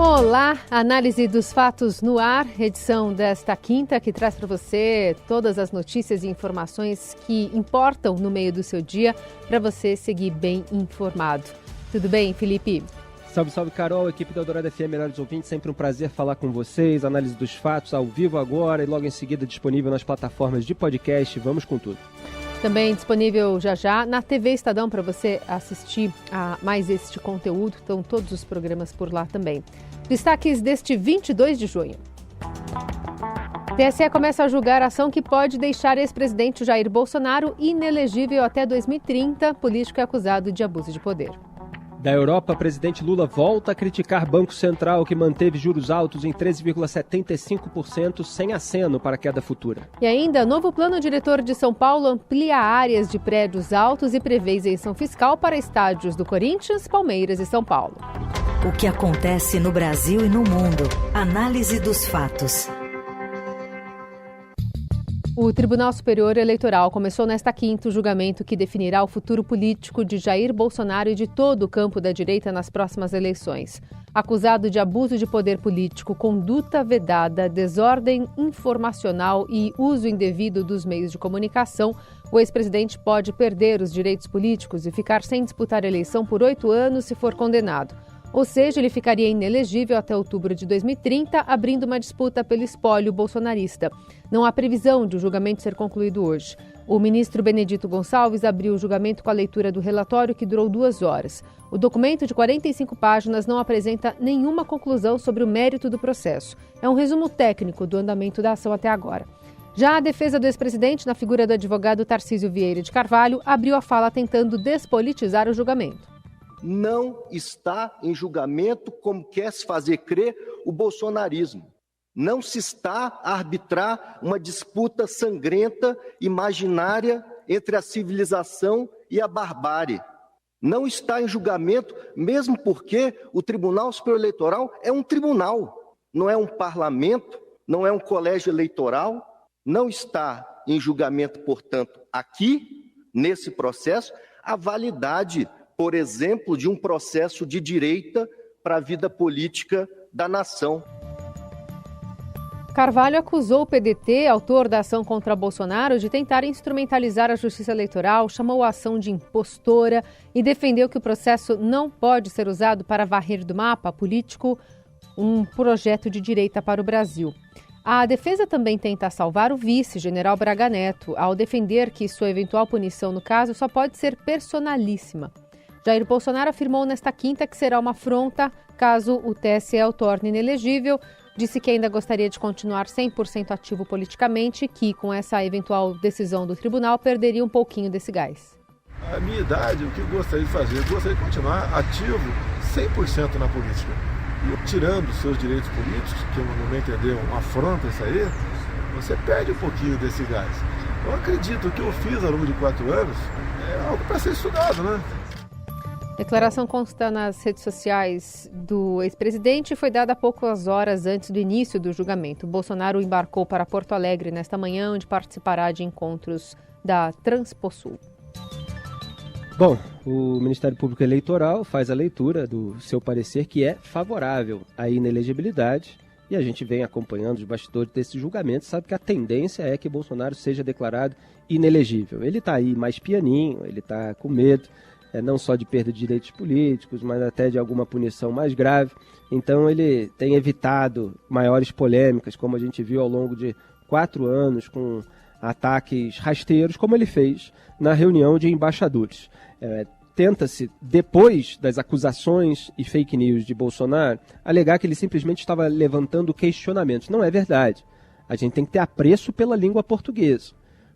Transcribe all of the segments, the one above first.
Olá, análise dos fatos no ar, edição desta quinta que traz para você todas as notícias e informações que importam no meio do seu dia para você seguir bem informado. Tudo bem, Felipe? Salve, salve, Carol, equipe da Eldorado FM, melhores ouvintes, sempre um prazer falar com vocês, análise dos fatos ao vivo agora e logo em seguida disponível nas plataformas de podcast, vamos com tudo. Também disponível já na TV Estadão para você assistir a mais este conteúdo, estão todos os programas por lá também. Destaques deste 22 de junho. TSE começa a julgar a ação que pode deixar ex-presidente Jair Bolsonaro inelegível até 2030, político é acusado de abuso de poder. Da Europa, presidente Lula volta a criticar Banco Central, que manteve juros altos em 13,75% sem aceno para a queda futura. E ainda, novo plano diretor de São Paulo amplia áreas de prédios altos e prevê isenção fiscal para estádios do Corinthians, Palmeiras e São Paulo. O que acontece no Brasil e no mundo. Análise dos fatos. O Tribunal Superior Eleitoral começou nesta quinta o julgamento que definirá o futuro político de Jair Bolsonaro e de todo o campo da direita nas próximas eleições. Acusado de abuso de poder político, conduta vedada, desordem informacional e uso indevido dos meios de comunicação, o ex-presidente pode perder os direitos políticos e ficar sem disputar a eleição por 8 anos se for condenado. Ou seja, ele ficaria inelegível até outubro de 2030, abrindo uma disputa pelo espólio bolsonarista. Não há previsão de o julgamento ser concluído hoje. O ministro Benedito Gonçalves abriu o julgamento com a leitura do relatório, que durou 2 horas. O documento de 45 páginas não apresenta nenhuma conclusão sobre o mérito do processo. É um resumo técnico do andamento da ação até agora. Já a defesa do ex-presidente, na figura do advogado Tarcísio Vieira de Carvalho, abriu a fala tentando despolitizar o julgamento. Não está em julgamento, como quer se fazer crer, o bolsonarismo. Não se está a arbitrar uma disputa sangrenta, imaginária, entre a civilização e a barbárie. Não está em julgamento, mesmo porque o Tribunal Superior Eleitoral é um tribunal, não é um parlamento, não é um colégio eleitoral. Não está em julgamento, portanto, aqui, nesse processo, a validade, por exemplo, de um processo de direita para a vida política da nação. Carvalho acusou o PDT, autor da ação contra Bolsonaro, de tentar instrumentalizar a justiça eleitoral, chamou a ação de impostora e defendeu que o processo não pode ser usado para varrer do mapa político um projeto de direita para o Brasil. A defesa também tenta salvar o vice, general Braga Neto, ao defender que sua eventual punição no caso só pode ser personalíssima. Jair Bolsonaro afirmou nesta quinta que será uma afronta caso o TSE o torne inelegível. Disse que ainda gostaria de continuar 100% ativo politicamente e que, com essa eventual decisão do tribunal, perderia um pouquinho desse gás. A minha idade, o que eu gostaria de fazer? Eu gostaria de continuar ativo 100% na política. E tirando seus direitos políticos, que no meu entender uma afronta isso aí, você perde um pouquinho desse gás. Eu acredito que o que eu fiz ao longo de 4 anos é algo para ser estudado, né? Declaração consta nas redes sociais do ex-presidente e foi dada poucas horas antes do início do julgamento. Bolsonaro embarcou para Porto Alegre nesta manhã, onde participará de encontros da Transposul. Bom, o Ministério Público Eleitoral faz a leitura do seu parecer, que é favorável à inelegibilidade, e a gente vem acompanhando os bastidores desse julgamento, sabe que a tendência é que Bolsonaro seja declarado inelegível. Ele está aí mais pianinho, ele está com medo, não só de perda de direitos políticos, mas até de alguma punição mais grave. Então ele tem evitado maiores polêmicas, como a gente viu ao longo de 4 anos, com ataques rasteiros, como ele fez na reunião de embaixadores. Tenta-se, depois das acusações e fake news de Bolsonaro, alegar que ele simplesmente estava levantando questionamentos. Não é verdade. A gente tem que ter apreço pela língua portuguesa.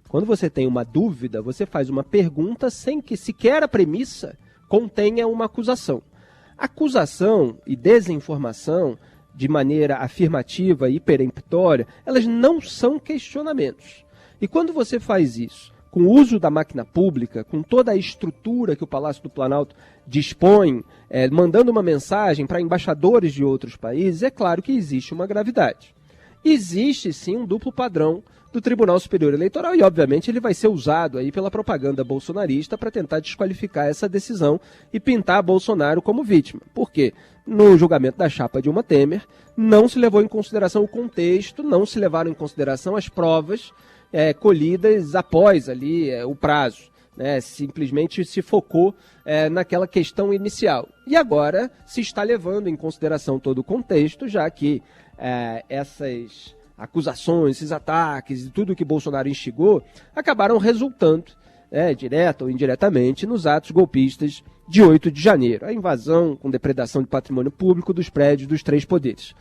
Quando você tem uma dúvida, você faz uma pergunta sem que sequer a premissa contenha uma acusação. Acusação e desinformação, de maneira afirmativa e peremptória, elas não são questionamentos. E quando você faz isso com o uso da máquina pública, com toda a estrutura que o Palácio do Planalto dispõe, mandando uma mensagem para embaixadores de outros países, é claro que existe uma gravidade. Existe sim um duplo padrão do Tribunal Superior Eleitoral e, obviamente, ele vai ser usado aí pela propaganda bolsonarista para tentar desqualificar essa decisão e pintar Bolsonaro como vítima. Por quê? no julgamento da chapa Dilma Temer, não se levou em consideração o contexto, não se levaram em consideração as provas colhidas após ali o prazo. Simplesmente se focou naquela questão inicial. E agora se está levando em consideração todo o contexto, já que essas acusações, esses ataques e tudo que Bolsonaro instigou acabaram resultando, direta ou indiretamente, nos atos golpistas de 8 de janeiro. A invasão com depredação de patrimônio público dos prédios dos 3 poderes.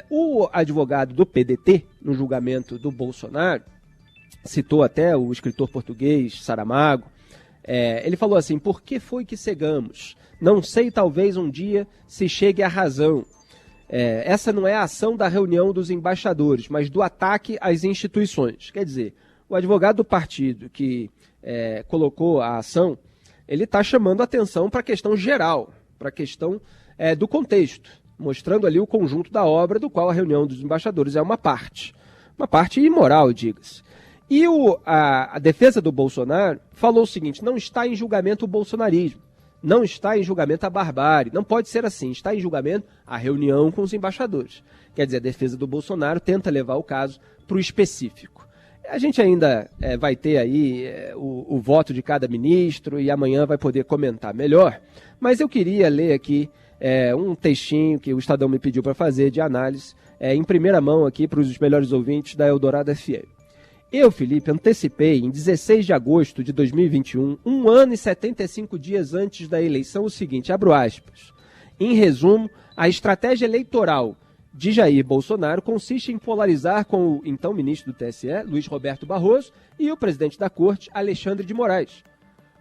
O advogado do PDT, no julgamento do Bolsonaro, citou até o escritor português Saramago, ele falou assim: por que foi que cegamos? Não sei, talvez um dia se chegue à razão. Essa não é a ação da reunião dos embaixadores, mas do ataque às instituições. Quer dizer, o advogado do partido que colocou a ação, ele está chamando a atenção para a questão geral, para a questão do contexto, mostrando ali o conjunto da obra do qual a reunião dos embaixadores é uma parte imoral, diga-se. E a defesa do Bolsonaro falou o seguinte: não está em julgamento o bolsonarismo, não está em julgamento a barbárie, não pode ser assim, está em julgamento a reunião com os embaixadores. Quer dizer, a defesa do Bolsonaro tenta levar o caso para o específico. A gente ainda vai ter aí o voto de cada ministro e amanhã vai poder comentar melhor, mas eu queria ler aqui um textinho que o Estadão me pediu para fazer de análise em primeira mão aqui para os melhores ouvintes da Eldorado FM. Eu, Felipe, antecipei em 16 de agosto de 2021, 1 ano e 75 dias antes da eleição, o seguinte, abro aspas: em resumo, a estratégia eleitoral de Jair Bolsonaro consiste em polarizar com o então ministro do TSE, Luiz Roberto Barroso, e o presidente da Corte, Alexandre de Moraes,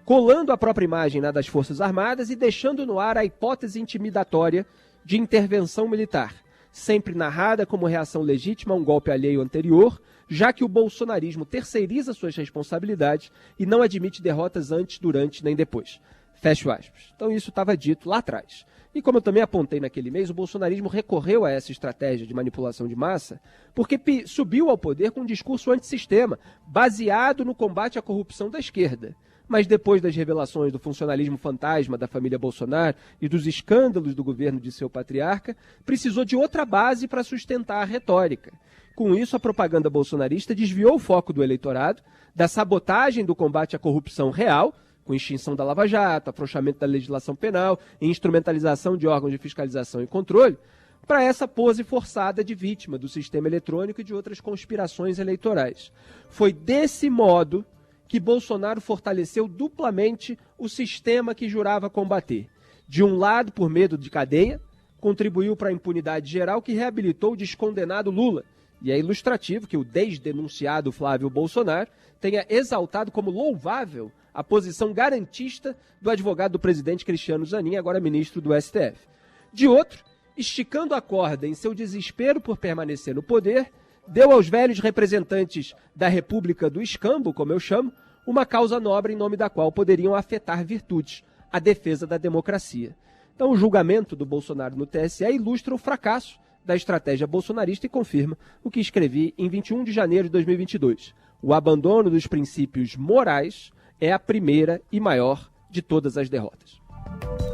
colando a própria imagem na das Forças Armadas e deixando no ar a hipótese intimidatória de intervenção militar, sempre narrada como reação legítima a um golpe alheio anterior, já que o bolsonarismo terceiriza suas responsabilidades e não admite derrotas antes, durante nem depois. Fecho aspas. Então isso estava dito lá atrás. E como eu também apontei naquele mês, o bolsonarismo recorreu a essa estratégia de manipulação de massa porque subiu ao poder com um discurso antissistema, baseado no combate à corrupção da esquerda. Mas depois das revelações do funcionalismo fantasma da família Bolsonaro e dos escândalos do governo de seu patriarca, precisou de outra base para sustentar a retórica. Com isso, a propaganda bolsonarista desviou o foco do eleitorado da sabotagem do combate à corrupção real, com extinção da Lava Jato, afrouxamento da legislação penal e instrumentalização de órgãos de fiscalização e controle, para essa pose forçada de vítima do sistema eletrônico e de outras conspirações eleitorais. Foi desse modo que Bolsonaro fortaleceu duplamente o sistema que jurava combater. De um lado, por medo de cadeia, contribuiu para a impunidade geral que reabilitou o descondenado Lula. E é ilustrativo que o desdenunciado Flávio Bolsonaro tenha exaltado como louvável a posição garantista do advogado do presidente Cristiano Zanin, agora ministro do STF. De outro, esticando a corda em seu desespero por permanecer no poder, deu aos velhos representantes da República do Escambo, como eu chamo, uma causa nobre em nome da qual poderiam afetar virtudes, a defesa da democracia. Então o julgamento do Bolsonaro no TSE ilustra o fracasso da estratégia bolsonarista e confirma o que escrevi em 21 de janeiro de 2022. O abandono dos princípios morais é a primeira e maior de todas as derrotas.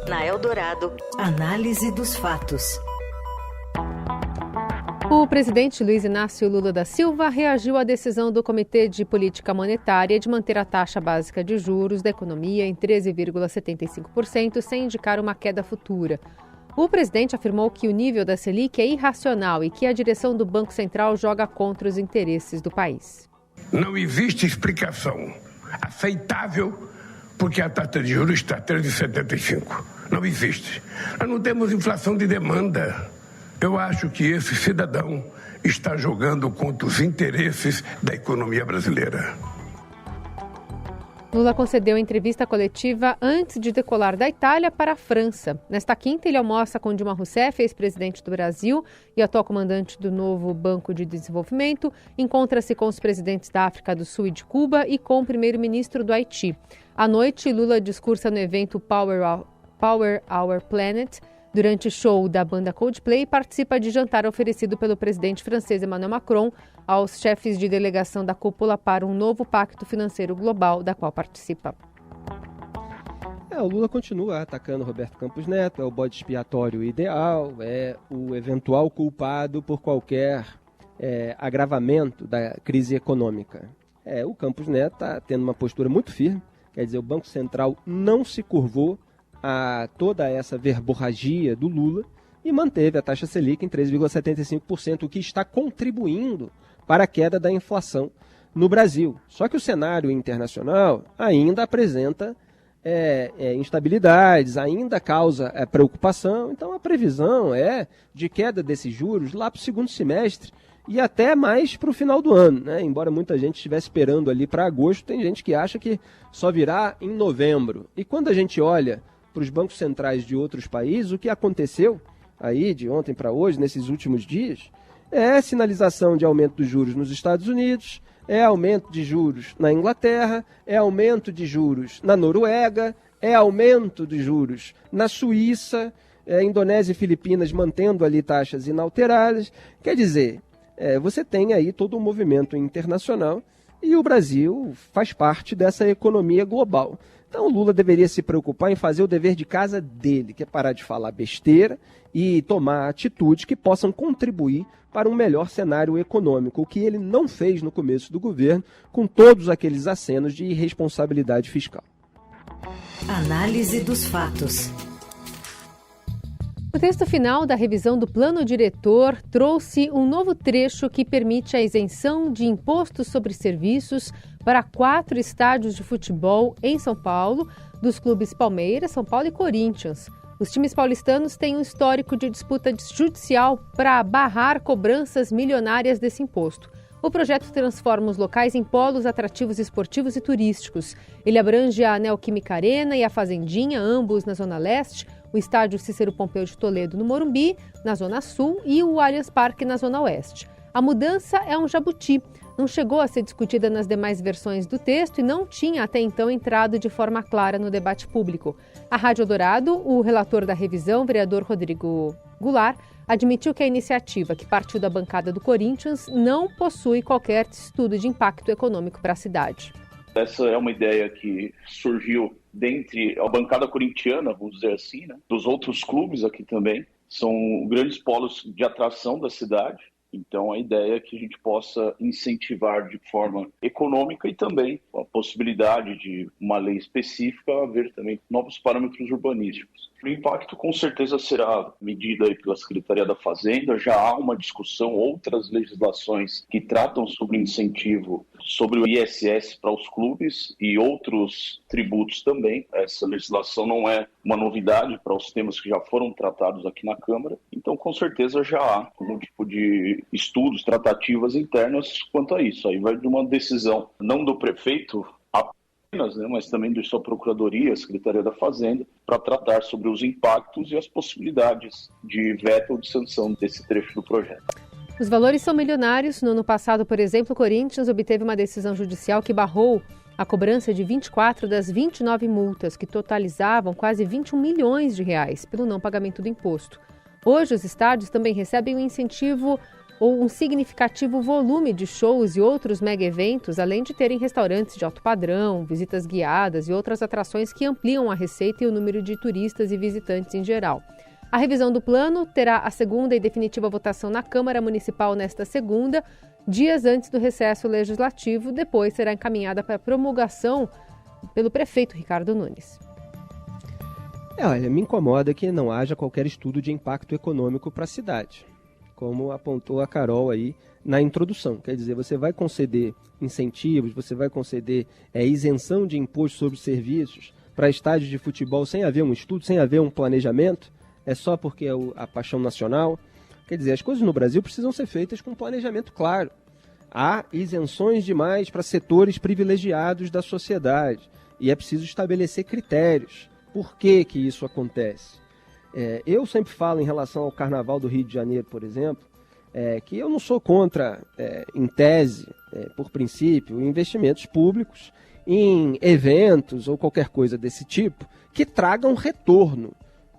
Na Eldorado, análise dos fatos. O presidente Luiz Inácio Lula da Silva reagiu à decisão do Comitê de Política Monetária de manter a taxa básica de juros da economia em 13,75% sem indicar uma queda futura. O presidente afirmou que o nível da Selic é irracional e que a direção do Banco Central joga contra os interesses do país. Não existe explicação aceitável porque a taxa de juros está 13,75%. Não existe. Nós não temos inflação de demanda. Eu acho que esse cidadão está jogando contra os interesses da economia brasileira. Lula concedeu entrevista coletiva antes de decolar da Itália para a França. Nesta quinta, ele almoça com Dilma Rousseff, ex-presidente do Brasil e atual comandante do novo Banco de Desenvolvimento. Encontra-se com os presidentes da África do Sul e de Cuba e com o primeiro-ministro do Haiti. À noite, Lula discursa no evento Power Our Planet. Durante o show da banda Coldplay, participa de jantar oferecido pelo presidente francês Emmanuel Macron aos chefes de delegação da cúpula para um novo pacto financeiro global, da qual participa. O Lula continua atacando Roberto Campos Neto, é o bode expiatório ideal, é o eventual culpado por qualquer agravamento da crise econômica. O Campos Neto está tendo uma postura muito firme, quer dizer, o Banco Central não se curvou a toda essa verborragia do Lula e manteve a taxa Selic em 3,75%, o que está contribuindo para a queda da inflação no Brasil. Só que o cenário internacional ainda apresenta instabilidades, ainda causa preocupação. Então a previsão é de queda desses juros lá para o segundo semestre e até mais para o final do ano, né? Embora muita gente estivesse esperando ali para agosto, tem gente que acha que só virá em novembro. E quando a gente olha para os bancos centrais de outros países, o que aconteceu aí de ontem para hoje, nesses últimos dias, é sinalização de aumento dos juros nos Estados Unidos, é aumento de juros na Inglaterra, é aumento de juros na Noruega, é aumento de juros na Suíça, Indonésia e Filipinas mantendo ali taxas inalteradas. Quer dizer, você tem aí todo um movimento internacional e o Brasil faz parte dessa economia global. Então o Lula deveria se preocupar em fazer o dever de casa dele, que é parar de falar besteira e tomar atitudes que possam contribuir para um melhor cenário econômico, o que ele não fez no começo do governo, com todos aqueles acenos de irresponsabilidade fiscal. Análise dos fatos. O texto final da revisão do Plano Diretor trouxe um novo trecho que permite a isenção de impostos sobre serviços para 4 estádios de futebol em São Paulo, dos clubes Palmeiras, São Paulo e Corinthians. Os times paulistanos têm um histórico de disputa judicial para barrar cobranças milionárias desse imposto. O projeto transforma os locais em polos atrativos esportivos e turísticos. Ele abrange a Neoquímica Arena e a Fazendinha, ambos na Zona Leste, o estádio Cícero Pompeu de Toledo, no Morumbi, na Zona Sul, e o Allianz Parque, na Zona Oeste. A mudança é um jabuti. Não chegou a ser discutida nas demais versões do texto e não tinha até então entrado de forma clara no debate público. A Rádio Eldorado, o relator da revisão, vereador Rodrigo Goulart, admitiu que a iniciativa, que partiu da bancada do Corinthians, não possui qualquer estudo de impacto econômico para a cidade. Essa é uma ideia que surgiu dentre a bancada corintiana, vamos dizer assim, né? Dos outros clubes aqui também. São grandes polos de atração da cidade. Então, a ideia é que a gente possa incentivar de forma econômica e também a possibilidade de uma lei específica haver também novos parâmetros urbanísticos. O impacto, com certeza, será medido aí pela Secretaria da Fazenda. Já há uma discussão, outras legislações que tratam sobre incentivo sobre o ISS para os clubes e outros tributos também. Essa legislação não é uma novidade para os temas que já foram tratados aqui na Câmara. Então, com certeza, já há um tipo de estudos, tratativas internas quanto a isso. Aí vai de uma decisão, não do prefeito apenas, né, mas também da sua Procuradoria, Secretaria da Fazenda, para tratar sobre os impactos e as possibilidades de veto ou de sanção desse trecho do projeto. Os valores são milionários. No ano passado, por exemplo, o Corinthians obteve uma decisão judicial que barrou a cobrança de 24 das 29 multas, que totalizavam quase 21 milhões de reais pelo não pagamento do imposto. Hoje, os estádios também recebem um incentivo ou um significativo volume de shows e outros mega-eventos, além de terem restaurantes de alto padrão, visitas guiadas e outras atrações que ampliam a receita e o número de turistas e visitantes em geral. A revisão do plano terá a segunda e definitiva votação na Câmara Municipal nesta segunda, dias antes do recesso legislativo. Depois será encaminhada para promulgação pelo prefeito Ricardo Nunes. Olha, me incomoda que não haja qualquer estudo de impacto econômico para a cidade, como apontou a Carol aí na introdução. Quer dizer, você vai conceder incentivos, você vai conceder isenção de imposto sobre serviços para estádios de futebol sem haver um estudo, sem haver um planejamento, é só porque é a paixão nacional. Quer dizer, as coisas no Brasil precisam ser feitas com um planejamento claro. Há isenções demais para setores privilegiados da sociedade e é preciso estabelecer critérios. Por que que isso acontece? Eu sempre falo em relação ao Carnaval do Rio de Janeiro, por exemplo, que eu não sou contra, em tese, por princípio, investimentos públicos em eventos ou qualquer coisa desse tipo que tragam retorno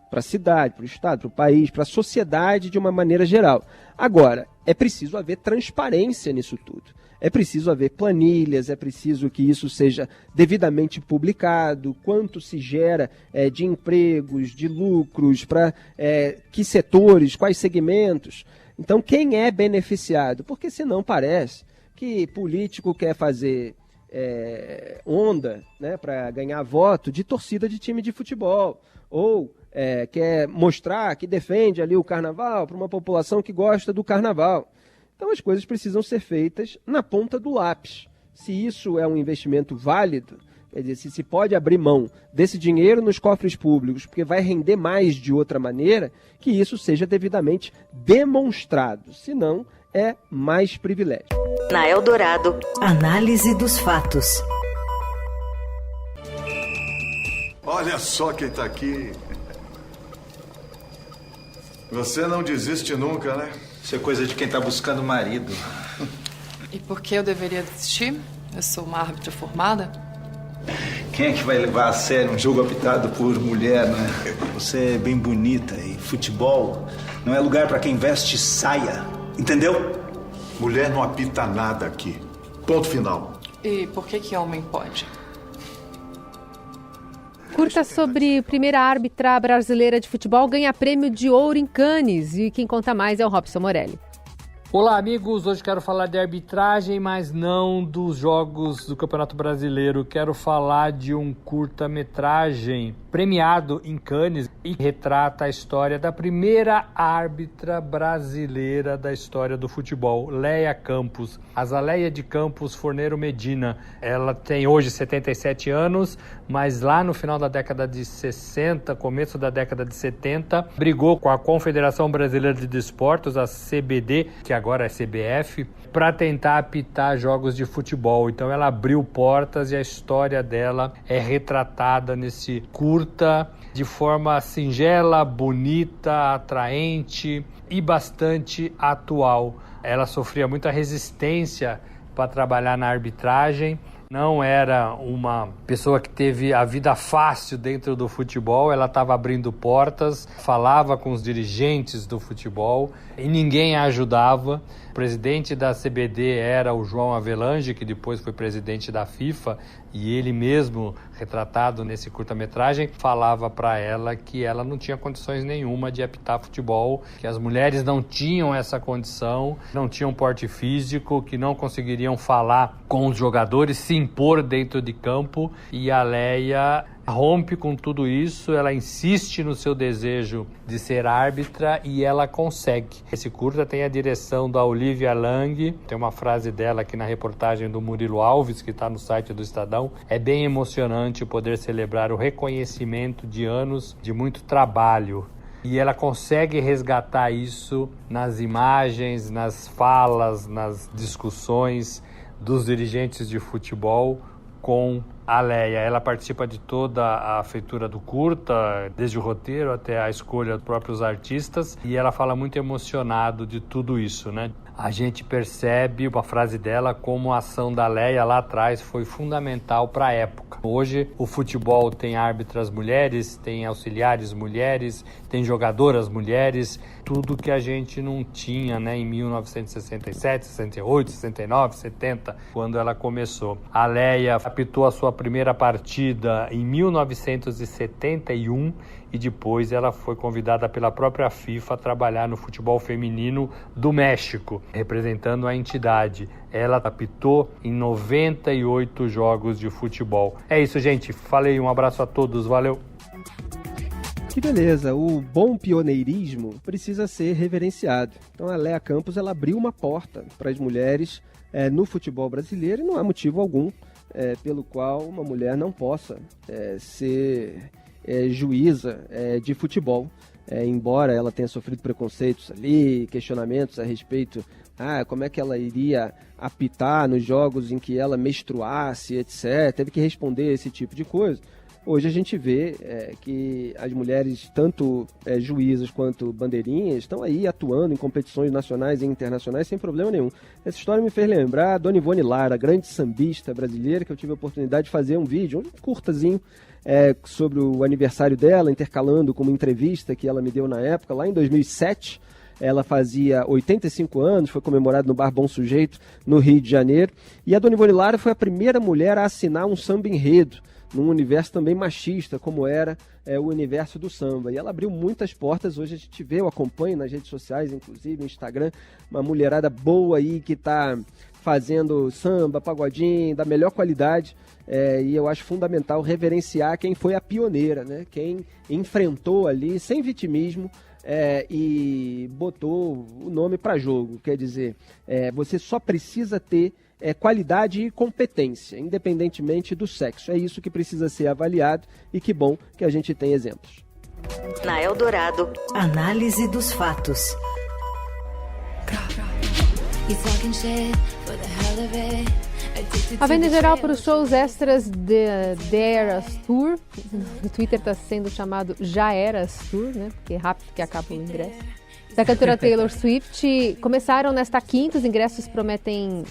para a cidade, para o estado, para o país, para a sociedade de uma maneira geral. Agora, é preciso haver transparência nisso tudo. é preciso haver planilhas, é preciso que isso seja devidamente publicado, quanto se gera de empregos, de lucros, para que setores, quais segmentos. Então, quem é beneficiado? Porque senão parece que político quer fazer onda, né, para ganhar voto de torcida de time de futebol, ou quer mostrar que defende ali o carnaval para uma população que gosta do carnaval. Então as coisas precisam ser feitas na ponta do lápis. Se isso é um investimento válido, quer dizer, se pode abrir mão desse dinheiro nos cofres públicos, porque vai render mais de outra maneira, que isso seja devidamente demonstrado. Senão, é mais privilégio. Na Eldorado, análise dos fatos. Olha só quem tá aqui. Você não desiste nunca, né? Isso é coisa de quem tá buscando marido. E por que eu deveria desistir? Eu sou uma árbitra formada. Quem é que vai levar a sério um jogo apitado por mulher, né? Você é bem bonita e futebol não é lugar pra quem veste saia, entendeu? Mulher não apita nada aqui. Ponto final. E por que homem pode? Curta sobre primeira árbitra brasileira de futebol ganha prêmio de ouro em Cannes. E quem conta mais é o Robson Morelli. Olá, amigos. Hoje quero falar de arbitragem, mas não dos jogos do Campeonato Brasileiro. Quero falar de um curta-metragem premiado em Cannes e retrata a história da primeira árbitra brasileira da história do futebol, Léia Campos. Azaléia de Campos Forneiro Medina. Ela tem hoje 77 anos, mas lá no final da década de 60, começo da década de 70, brigou com a Confederação Brasileira de Desportos, a CBD, que agora é CBF, para tentar apitar jogos de futebol. Então ela abriu portas e a história dela é retratada nesse curta de forma singela, bonita, atraente e bastante atual. Ela sofria muita resistência para trabalhar na arbitragem. Não era uma pessoa que teve a vida fácil dentro do futebol, ela estava abrindo portas, falava com os dirigentes do futebol e ninguém a ajudava. O presidente da CBD era o João Avelange, que depois foi presidente da FIFA, e ele mesmo, retratado nesse curta-metragem, falava para ela que ela não tinha condições nenhuma de apitar futebol, que as mulheres não tinham essa condição, não tinham porte físico, que não conseguiriam falar com os jogadores, se impor dentro de campo, e a Léia rompe com tudo isso, ela insiste no seu desejo de ser árbitra e ela consegue. Esse curta tem a direção da Olivia Lang, tem uma frase dela aqui na reportagem do Murilo Alves, que está no site do Estadão. É bem emocionante poder celebrar o reconhecimento de anos de muito trabalho. E ela consegue resgatar isso nas imagens, nas falas, nas discussões dos dirigentes de futebol com a Léia. Ela participa de toda a feitura do curta, desde o roteiro até a escolha dos próprios artistas, e ela fala muito emocionado de tudo isso, né? A gente percebe uma frase dela como a ação da Léia lá atrás foi fundamental para a época. Hoje o futebol tem árbitras mulheres, tem auxiliares mulheres, tem jogadoras mulheres, tudo que a gente não tinha, né, em 1967, 68, 69, 70, quando ela começou. A Léia apitou a sua primeira partida em 1971 e depois ela foi convidada pela própria FIFA a trabalhar no futebol feminino do México, representando a entidade. Ela apitou em 98 jogos de futebol. É isso, gente. Falei, um abraço a todos. Valeu! Que beleza, o bom pioneirismo precisa ser reverenciado. Então a Léia Campos ela abriu uma porta para as mulheres no futebol brasileiro e não há motivo algum pelo qual uma mulher não possa ser juíza de futebol. Embora ela tenha sofrido preconceitos ali, questionamentos a respeito como é que ela iria apitar nos jogos em que ela menstruasse, etc. Teve que responder esse tipo de coisa. Hoje a gente vê que as mulheres, tanto juízas quanto bandeirinhas, estão aí atuando em competições nacionais e internacionais sem problema nenhum. Essa história me fez lembrar a Dona Ivone Lara, grande sambista brasileira, que eu tive a oportunidade de fazer um vídeo, um curtazinho, sobre o aniversário dela, intercalando com uma entrevista que ela me deu na época, lá em 2007, ela fazia 85 anos, foi comemorada no Bar Bom Sujeito, no Rio de Janeiro. E a Dona Ivone Lara foi a primeira mulher a assinar um samba enredo, num universo também machista, como era o universo do samba. E ela abriu muitas portas, hoje a gente vê, eu acompanho nas redes sociais, inclusive no Instagram, uma mulherada boa aí que está fazendo samba, pagodinho, da melhor qualidade, e eu acho fundamental reverenciar quem foi a pioneira, né? Quem enfrentou ali, sem vitimismo, e botou o nome para jogo. Quer dizer, você só precisa ter qualidade e competência, independentemente do sexo. É isso que precisa ser avaliado e que bom que a gente tem exemplos. Na Eldorado, análise dos fatos. A venda geral para os shows extras de The Eras Tour, no Twitter está sendo chamado Já Eras Tour, né? Porque é rápido que acaba o ingresso. Da cantora Taylor Swift, começaram nesta quinta, os ingressos prometem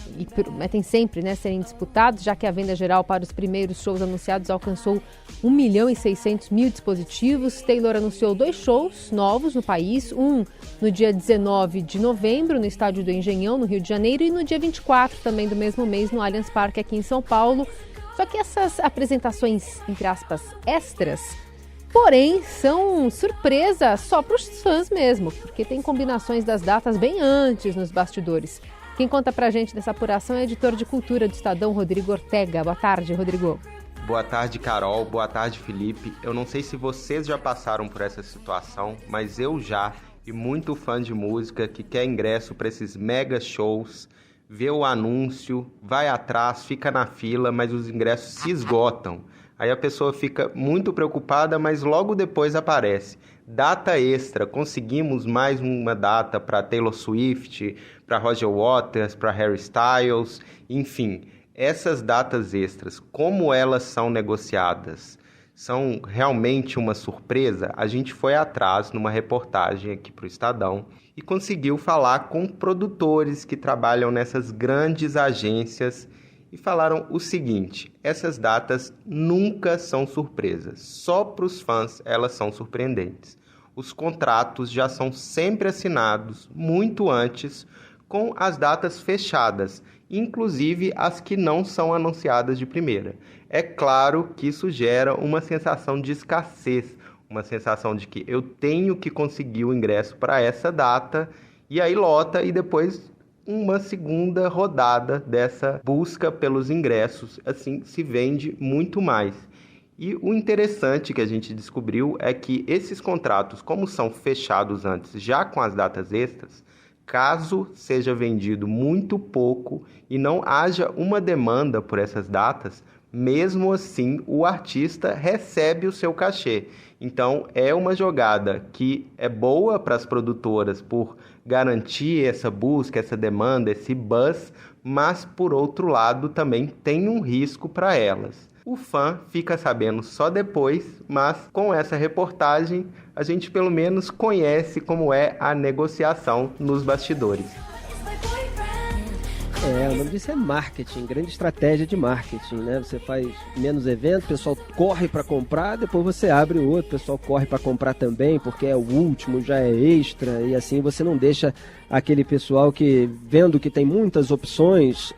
sempre, né, serem disputados, já que a venda geral para os primeiros shows anunciados alcançou 1.600.000 dispositivos. Taylor anunciou 2 shows novos no país, um no dia 19 de novembro, no Estádio do Engenhão, no Rio de Janeiro, e no dia 24, também do mesmo mês, no Allianz Parque, aqui em São Paulo. Só que essas apresentações, entre aspas, extras, porém, são surpresa só para os fãs mesmo, porque tem combinações das datas bem antes nos bastidores. Quem conta pra gente dessa apuração é o editor de cultura do Estadão, Rodrigo Ortega. Boa tarde, Rodrigo. Boa tarde, Carol. Boa tarde, Felipe. Eu não sei se vocês já passaram por essa situação, mas eu já, e muito fã de música que quer ingresso para esses mega shows, vê o anúncio, vai atrás, fica na fila, mas os ingressos se esgotam. Aí a pessoa fica muito preocupada, mas logo depois aparece. Data extra, conseguimos mais uma data para Taylor Swift, para Roger Waters, para Harry Styles, enfim. Essas datas extras, como elas são negociadas? São realmente uma surpresa? A gente foi atrás numa reportagem aqui para o Estadão e conseguiu falar com produtores que trabalham nessas grandes agências e falaram o seguinte: essas datas nunca são surpresas, só para os fãs elas são surpreendentes. Os contratos já são sempre assinados muito antes, com as datas fechadas, inclusive as que não são anunciadas de primeira. É claro que isso gera uma sensação de escassez, uma sensação de que eu tenho que conseguir o ingresso para essa data, e aí lota, e depois uma segunda rodada dessa busca pelos ingressos, assim se vende muito mais. E o interessante que a gente descobriu é que esses contratos, como são fechados antes, já com as datas extras, caso seja vendido muito pouco e não haja uma demanda por essas datas, mesmo assim o artista recebe o seu cachê. Então é uma jogada que é boa para as produtoras por garantir essa busca, essa demanda, esse buzz, mas por outro lado também tem um risco para elas. O fã fica sabendo só depois, mas com essa reportagem a gente pelo menos conhece como é a negociação nos bastidores. O nome disso é marketing, grande estratégia de marketing, né? Você faz menos eventos, o pessoal corre para comprar, depois você abre o outro, o pessoal corre para comprar também, porque é o último, já é extra, e assim você não deixa aquele pessoal que, vendo que tem muitas opções,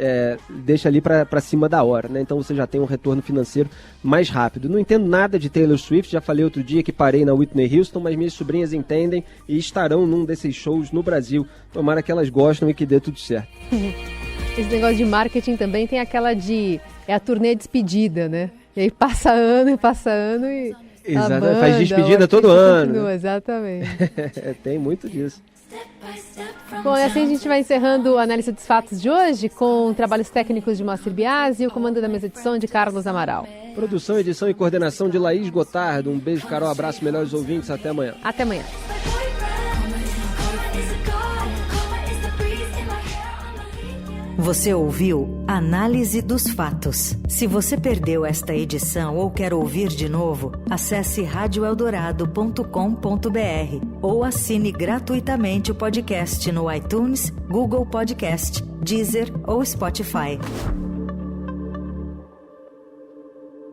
deixa ali para cima da hora, né? Então você já tem um retorno financeiro mais rápido. Não entendo nada de Taylor Swift, já falei outro dia que parei na Whitney Houston, mas minhas sobrinhas entendem e estarão num desses shows no Brasil. Tomara que elas gostem e que dê tudo certo. Esse negócio de marketing também tem aquela é a turnê despedida, né? E aí passa ano e exatamente, faz despedida todo ano. Continua, exatamente. Tem muito disso. Bom, e assim a gente vai encerrando a análise dos fatos de hoje com trabalhos técnicos de Moacir Biasi e o comando da mesa de som de Carlos Amaral. Produção, edição e coordenação de Laís Gotardo. Um beijo, Carol, abraço, melhores ouvintes, até amanhã. Até amanhã. Você ouviu Análise dos Fatos. Se você perdeu esta edição ou quer ouvir de novo, acesse radioeldorado.com.br ou assine gratuitamente o podcast no iTunes, Google Podcast, Deezer ou Spotify.